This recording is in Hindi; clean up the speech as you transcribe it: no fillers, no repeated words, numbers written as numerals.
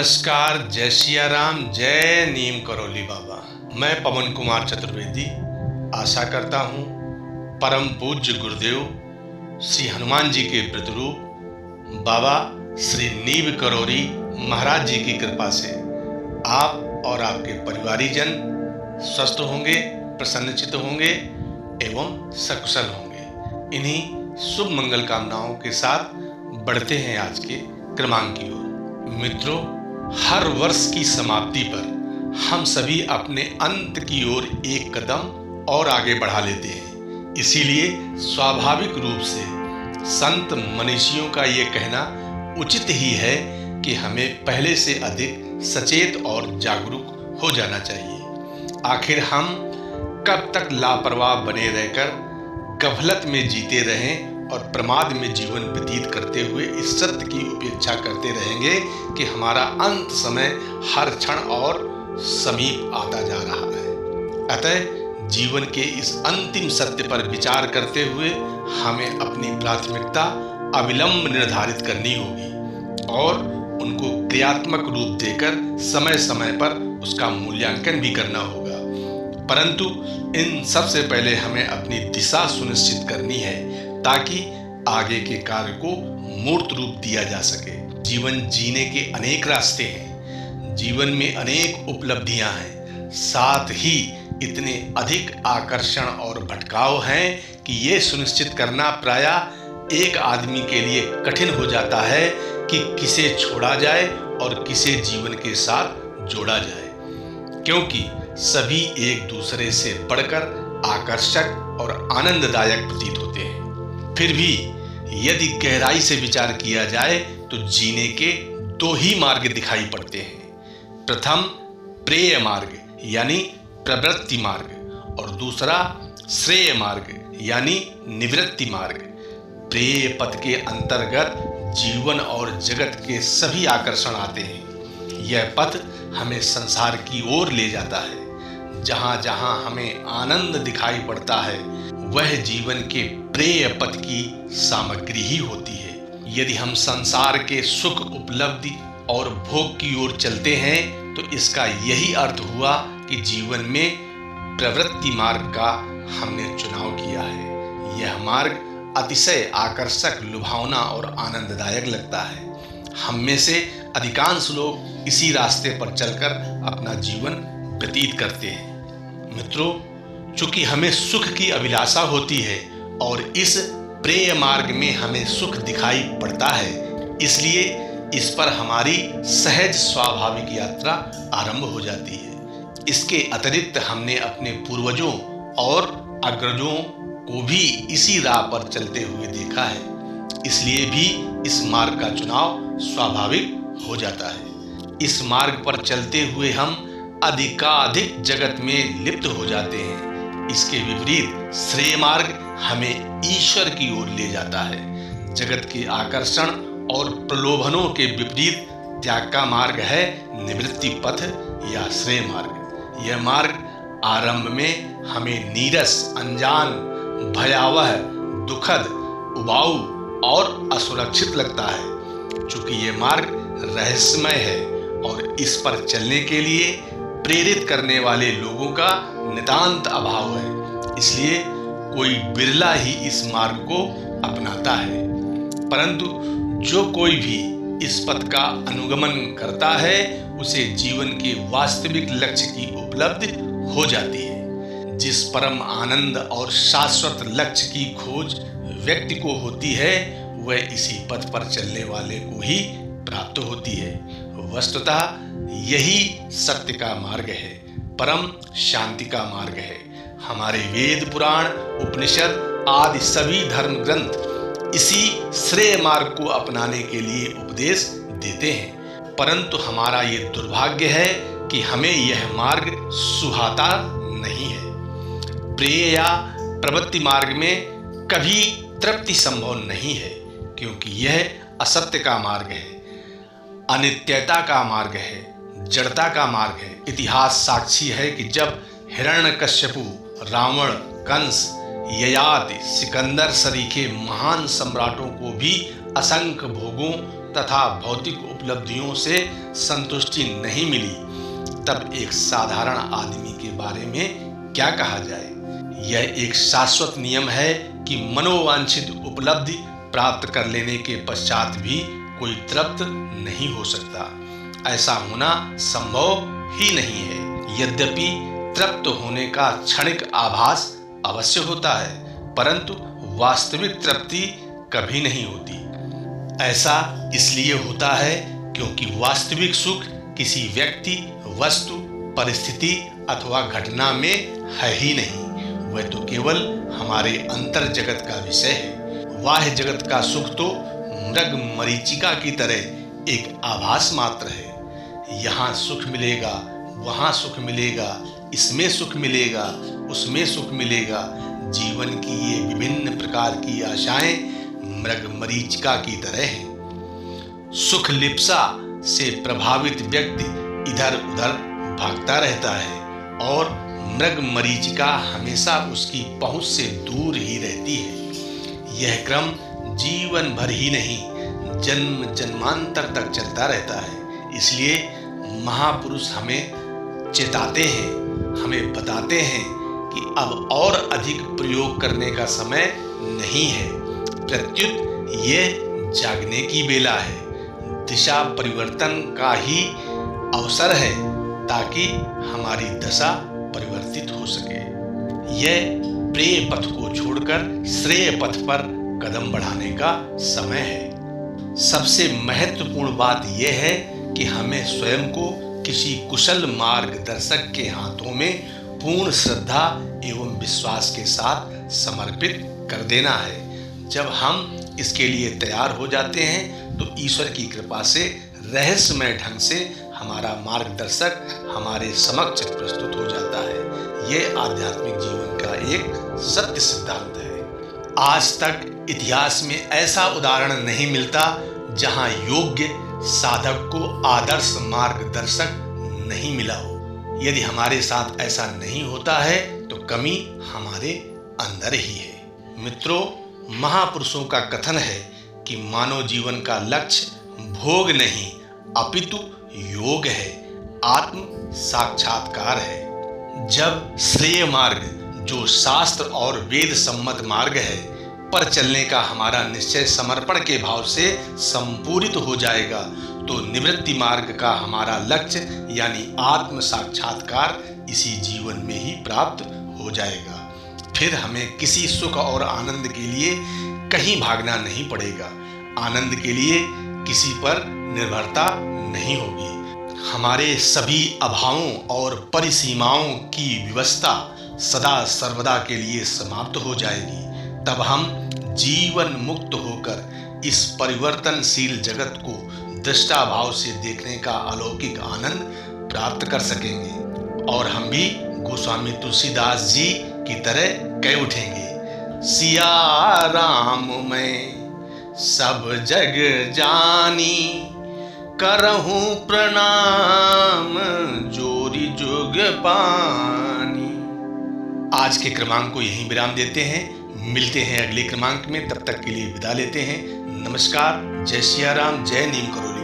नमस्कार, जय सिया राम, जय नीम करौली बाबा। मैं पवन कुमार चतुर्वेदी आशा करता हूँ परम पूज्य गुरुदेव श्री हनुमान जी के प्रतिरूप बाबा श्री नीम करौली महाराज जी की कृपा से आप और आपके परिवारीजन स्वस्थ होंगे, प्रसन्नचित्त होंगे एवं सकुशल होंगे। इन्हीं शुभ मंगल कामनाओं के साथ बढ़ते हैं आज के क्रमांक की ओर। मित्रों, हर वर्ष की समाप्ति पर हम सभी अपने अंत की ओर एक कदम और आगे बढ़ा लेते हैं। इसीलिए स्वाभाविक रूप से संत मनीषियों का ये कहना उचित ही है कि हमें पहले से अधिक सचेत और जागरूक हो जाना चाहिए। आखिर हम कब तक लापरवाह बने रहकर गफलत में जीते रहें और प्रमाद में जीवन व्यतीत करते हुए इस सत्य की उपेक्षा करते रहेंगे कि हमारा अंत समय हर क्षण और समीप आता जा रहा है। अतः जीवन के इस अंतिम सत्य पर विचार करते हुए हमें अपनी प्राथमिकता अविलंब निर्धारित करनी होगी और उनको क्रियात्मक रूप देकर समय समय पर उसका मूल्यांकन भी करना होगा। परंतु इन सबसे पहले हमें अपनी दिशा सुनिश्चित करनी है ताकि आगे के कार्य को मूर्त रूप दिया जा सके। जीवन जीने के अनेक रास्ते हैं, जीवन में अनेक उपलब्धियां हैं, साथ ही इतने अधिक आकर्षण और भटकाव हैं कि ये सुनिश्चित करना प्रायः एक आदमी के लिए कठिन हो जाता है कि किसे छोड़ा जाए और किसे जीवन के साथ जोड़ा जाए, क्योंकि सभी एक दूसरे से बढ़कर आकर्षक और आनंददायक प्रतीत होते हैं। फिर भी यदि गहराई से विचार किया जाए तो जीने के दो ही मार्ग दिखाई पड़ते हैं। प्रथम प्रेय मार्ग यानी प्रवृत्ति मार्ग और दूसरा श्रेय मार्ग यानी निवृत्ति मार्ग। प्रेय पथ के अंतर्गत जीवन और जगत के सभी आकर्षण आते हैं। यह पथ हमें संसार की ओर ले जाता है। जहाँ जहाँ हमें आनंद दिखाई पड़ता है वह जीवन के प्रेय पथ की सामग्री ही होती है। यदि हम संसार के सुख, उपलब्धि और भोग की ओर चलते हैं तो इसका यही अर्थ हुआ कि जीवन में प्रवृत्ति मार्ग का हमने चुनाव किया है। यह मार्ग अतिशय आकर्षक, लुभावना और आनंददायक लगता है। हम में से अधिकांश लोग इसी रास्ते पर चलकर अपना जीवन व्यतीत करते हैं। मित्रों, चूंकि हमें सुख की अभिलाषा होती है और इस प्रेय मार्ग में हमें सुख दिखाई पड़ता है, इसलिए इस पर हमारी सहज स्वाभाविक यात्रा आरंभ हो जाती है। इसके अतिरिक्त हमने अपने पूर्वजों और अग्रजों को भी इसी राह पर चलते हुए देखा है, इसलिए भी इस मार्ग का चुनाव स्वाभाविक हो जाता है। इस मार्ग पर चलते हुए हम अधिकाधिक जगत में लिप्त हो जाते हैं। इसके विपरीत श्रेय मार्ग हमें ईश्वर की ओर ले जाता है। जगत के आकर्षण और प्रलोभनों के विपरीत त्याग का मार्ग है निवृत्ति पथ या श्रेय मार्ग। यह मार्ग आरंभ में हमें नीरस, अनजान, भयावह, दुखद, उबाऊ और असुरक्षित लगता है। चूंकि यह मार्ग रहस्यमय है और इस पर चलने के लिए प्रेरित करने वाले लोगों का नितांत अभाव है, इसलिए कोई बिरला ही इस मार्ग को अपनाता है। परंतु जो कोई भी इस पथ का अनुगमन करता है उसे जीवन के वास्तविक लक्ष्य की उपलब्धि हो जाती है। जिस परम आनंद और शाश्वत लक्ष्य की खोज व्यक्ति को होती है वह इसी पथ पर चलने वाले को ही प्राप्त होती है। वस्तुतः यही सत्य का मार्ग है, परम शांति का मार्ग है। हमारे वेद, पुराण, उपनिषद आदि सभी धर्म ग्रंथ इसी श्रेय मार्ग को अपनाने के लिए उपदेश देते हैं। परंतु हमारा ये दुर्भाग्य है कि हमें यह मार्ग सुहाता नहीं है। प्रेय या प्रवृत्ति मार्ग में कभी तृप्ति संभव नहीं है, क्योंकि यह असत्य का मार्ग है, अनित्यता का मार्ग है, जड़ता का मार्ग है। इतिहास साक्षी है कि जब हिरण्यकश्यपु, रावण, कंस, ययाति, सिकंदर सरीखे महान सम्राटों को भी असंख्य भोगों तथा भौतिक उपलब्धियों से संतुष्टि नहीं मिली, तब एक साधारण आदमी के बारे में क्या कहा जाए। यह एक शाश्वत नियम है कि मनोवांछित उपलब्धि प्राप्त कर लेने के पश्चात भी कोई तृप्त नहीं हो सकता। ऐसा होना संभव ही नहीं है। यद्यपि तृप्त होने का क्षणिक आभास अवश्य होता है, परंतु वास्तविक तृप्ति कभी नहीं होती। ऐसा इसलिए होता है क्योंकि वास्तविक सुख किसी व्यक्ति, वस्तु, परिस्थिति अथवा घटना में है ही नहीं। वह तो केवल हमारे अंतर जगत का विषय है। बाह्य जगत का सुख तो मृग मरीचिका की तरह एक आभास मात्र है। यहाँ सुख मिलेगा, वहाँ सुख मिलेगा, इसमें सुख मिलेगा, उसमें सुख मिलेगा। जीवन की ये विभिन्न प्रकार की आशाएं मृग मरीचिका की तरह हैं। सुख लिप्सा से प्रभावित व्यक्ति इधर उधर भागता रहता है और मृग मरीचिका हमेशा उसकी पहुंच से दूर ही रहती है। यह क्रम जीवन भर ही नहीं, जन्म जन्मांतर तक चलता रहता है। इसलिए महापुरुष हमें चेताते हैं, हमें बताते हैं कि अब और अधिक प्रयोग करने का समय नहीं है। प्रत्युत ये जागने की बेला है, दिशा परिवर्तन का ही अवसर है, ताकि हमारी दशा परिवर्तित हो सके। यह प्रेय पथ को छोड़कर श्रेय पथ पर कदम बढ़ाने का समय है। सबसे महत्वपूर्ण बात यह है कि हमें स्वयं को किसी कुशल मार्गदर्शक के हाथों में पूर्ण श्रद्धा एवं विश्वास के साथ समर्पित कर देना है। जब हम इसके लिए तैयार हो जाते हैं तो ईश्वर की कृपा से रहस्यमय ढंग से हमारा मार्गदर्शक हमारे समक्ष प्रस्तुत हो जाता है। यह आध्यात्मिक जीवन का एक सत्य सिद्धांत है। आज तक इतिहास में ऐसा उदाहरण नहीं मिलता जहां योग्य साधक को आदर्श मार्गदर्शक नहीं मिला हो। यदि हमारे साथ ऐसा नहीं होता है तो कमी हमारे अंदर ही है। मित्रों, महापुरुषों का कथन है कि मानव जीवन का लक्ष्य भोग नहीं अपितु योग है, आत्म साक्षात्कार है। जब श्रेय मार्ग, जो शास्त्र और वेद सम्मत मार्ग है, पर चलने का हमारा निश्चय समर्पण के भाव से संपूरित हो जाएगा, तो निवृत्ति मार्ग का हमारा लक्ष्य यानी आत्म साक्षात्कार इसी जीवन में ही प्राप्त हो जाएगा। फिर हमें किसी सुख और आनंद के लिए कहीं भागना नहीं पड़ेगा। आनंद के लिए किसी पर निर्भरता नहीं होगी। हमारे सभी अभावों और परिसीमाओं की व्यवस्था सदा सर्वदा के लिए समाप्त हो जाएगी। तब हम जीवन मुक्त होकर इस परिवर्तनशील जगत को दृष्टा भाव से देखने का अलौकिक आनंद प्राप्त कर सकेंगे और हम भी गोस्वामी तुलसीदास जी की तरह कह उठेंगे, सिया राम मैं सब जग जानी, करहूं प्रणाम जोरी जुग पानी। आज के क्रमांक को यहीं विराम देते हैं। मिलते हैं अगले क्रमांक में। तब तक के लिए विदा लेते हैं। नमस्कार। जय सिया राम, जय नीम करोली।